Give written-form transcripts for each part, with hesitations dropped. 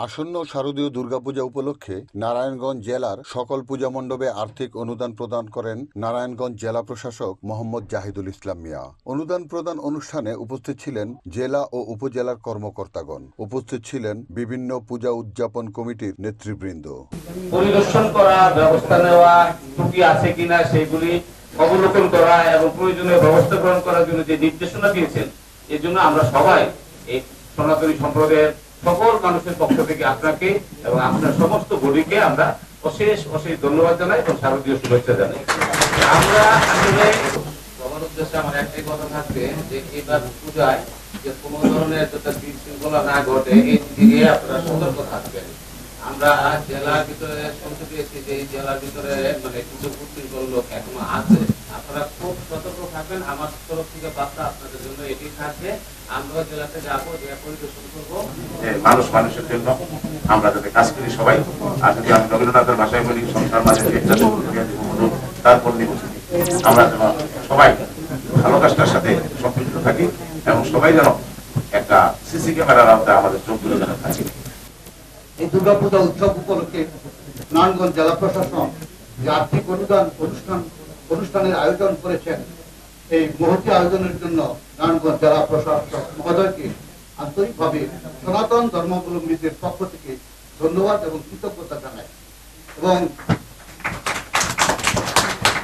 আসন্ন শারদীয় দুর্গাপূজা উপলক্ষে নারায়ণগঞ্জ জেলার সকল পূজা মণ্ডপে আর্থিক অনুদান প্রদান করেন নারায়ণগঞ্জ জেলা প্রশাসক মোহাম্মদ জাহিদুল ইসলাম মিয়া। অনুদান প্রদান অনুষ্ঠানে উপস্থিত ছিলেন জেলা ও উপজেলার কর্মকর্তাগণ। উপস্থিত ছিলেন বিভিন্ন পূজা উদযাপন কমিটির নেতৃবৃন্দ। পরিদর্শন করা, ব্যবস্থা নেওয়া, ত্রুটি আছে কিনা সেগুলি অবলোকন করা এবং প্রয়োজনীয় ব্যবস্থা গ্রহণ করার জন্য যে নির্দেশনা দিয়েছেন, এর জন্য আমরা সবাই এই সনাতনী সম্প্রদায়ের সকল মানুষের পক্ষ থেকে আপনাকে এবং আপনার সমস্ত বডিকে আমরা অশেষ অশেষ ধন্যবাদ জানাই এবং শারদীয় শুভেচ্ছা জানাই। আমরা আসলে সবার উদ্দেশ্যে আমার একটাই কথা থাকবে যে এবার পূজায় যে কোনো ধরনের যাতে বিশৃঙ্খলা না ঘটে এই দিকে আপনারা সতর্ক থাকবেন। আমরা জেলার ভিতরে শুনতে পেয়েছি যে এই জেলার ভিতরে মানে কিছু উচ্ছৃঙ্খল লোক এখনো আছে। আপনারা খুব সতর্ক থাকবেন। আমার তরফ থেকে বার্তা আপনাদের জন্য এটি থাকবে। আমরা জেলাতে যাবো, যে পরিদর্শন করবো, মানুষ মানুষের জন্য আমরা যাতে কাজ করি সবাই। আর যদি আমি রবীন্দ্রনাথের ভাষায় বলি, সংসার মাঝে তারপর নিবসিত, আমরা যেন সবাই ভালো কাজটার সাথে সম্পৃক্ত থাকি এবং সবাই যেন একটা সিসি ক্যামেরার আওতায় আমাদের চোখগুলো যেন থাকে। এই দুর্গাপূজা উৎসব উপলক্ষে নারায়ণগঞ্জ জেলা প্রশাসন যে আর্থিক অনুদান অনুষ্ঠানের আয়োজন করেছেন, এই মহতি আয়োজনের জন্য নারায়ণগঞ্জ জেলা প্রশাসক মহোদয়কে আন্তরিকভাবে সনাতন ধর্মাবলম্বীদের পক্ষ থেকে ধন্যবাদ এবং কৃতজ্ঞতা জানাই। এবং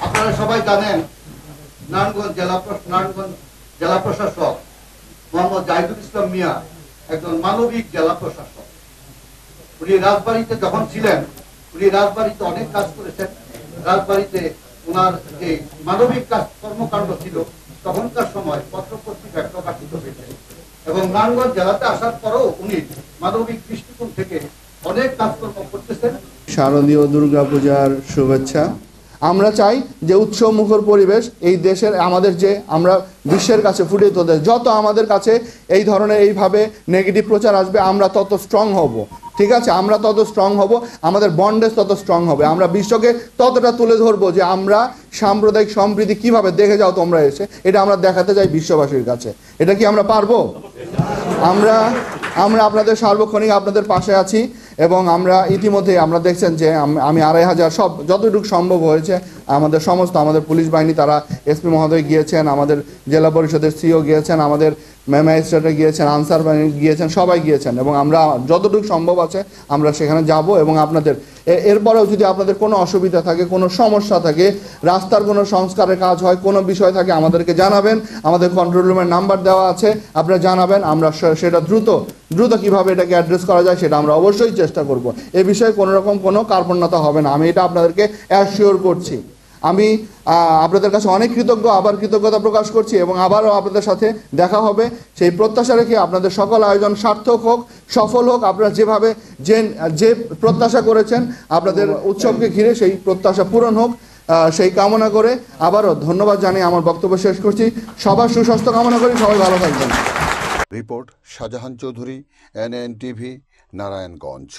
আপনারা সবাই জানেন নারায়ণগঞ্জ জেলা প্রশাসক মোহাম্মদ জাহিদুল ইসলাম মিয়া একজন মানবিক জেলা প্রশাসক। উনি রাজবাড়িতে যখন ছিলেন, উনি রাজবাড়িতে অনেক কাজ করেছেন। রাজবাড়িতে ওনার যে মানবিক কাজ কর্মকাণ্ড ছিল তখনকার সময় পত্র পত্রিকায় প্রকাশিত হয়েছে এবং নারায়ণগঞ্জ জেলাতে আসার পরেও উনি মানবিক দৃষ্টিকোণ থেকে অনেক কাজকর্ম করতেছেন। শারদীয় দুর্গাপূজার শুভেচ্ছা। আমরা চাই যে উৎসব মুখর পরিবেশ এই দেশের, আমাদের যে আমরা বিশ্বের কাছে ফুটিয়ে তুলতে, যত আমাদের কাছে এই ধরনের এইভাবে নেগেটিভ প্রচার আসবে আমরা তত স্ট্রং হব। ঠিক আছে, আমরা তত স্ট্রং হব, আমাদের বন্ডেজ তত স্ট্রং হবে। আমরা বিশ্বকে ততটা তুলে ধরবো যে আমরা সাম্প্রদায়িক সম্প্রীতি কিভাবে, দেখে যাও তোমরা এসে, এটা আমরা দেখাতে চাই বিশ্ববাসীর কাছে। এটা কি আমরা পারবো? আমরা আপনাদের সার্বক্ষণিক আপনাদের পাশে আছি এবং আমরা ইতিমধ্যে আমরা দেখছেন যে আমি 2500 সব যতটুকু সম্ভব হয়েছে আমাদের পুলিশ বাহিনী, তারা এসপি মহোদয় গিয়েছেন, আমাদের জেলা পরিষদের সিও গিয়েছেন, আমাদের ম্যাজিস্ট্রেটরা গিয়েছেন, আনসার বাহিনী গিয়েছেন, সবাই গিয়েছেন এবং আমরা যতটুকু সম্ভব আছে আমরা সেখানে যাব। এবং আপনাদের এরপরেও যদি আপনাদের কোনো অসুবিধা থাকে, কোনো সমস্যা থাকে, রাস্তার কোনো সংস্কারের কাজ হয়, কোনো বিষয় থাকে, আমাদেরকে জানাবেন। আমাদের কন্ট্রোল রুমের নাম্বার দেওয়া আছে, আপনারা জানাবেন। আমরা সেটা দ্রুত কীভাবে এটাকে অ্যাড্রেস করা যায় সেটা আমরা অবশ্যই চেষ্টা করব। এ বিষয়ে কোনো রকম কোনো কার্পণ্যতা হবে না, আমি এটা আপনাদেরকে অ্যাসিওর করছি। আমি আপনাদের কাছে অনেক কৃতজ্ঞতা প্রকাশ করছি এবং আবারও আপনাদের সাথে দেখা হবে সেই প্রত্যাশা রেখে আপনাদের সকল আয়োজন সার্থক হোক, সফল হোক। আপনারা যেভাবে যে প্রত্যাশা করেছেন আপনাদের উৎসবকে ঘিরে সেই প্রত্যাশা পূরণ হোক, সেই কামনা করে আবারও ধন্যবাদ জানিয়ে আমার বক্তব্য শেষ করছি। সবার সুস্বাস্থ্য কামনা করি, সবাই ভালো থাকবেন। Report Shahjahan Chowdhury, NN TV, Narayanganj.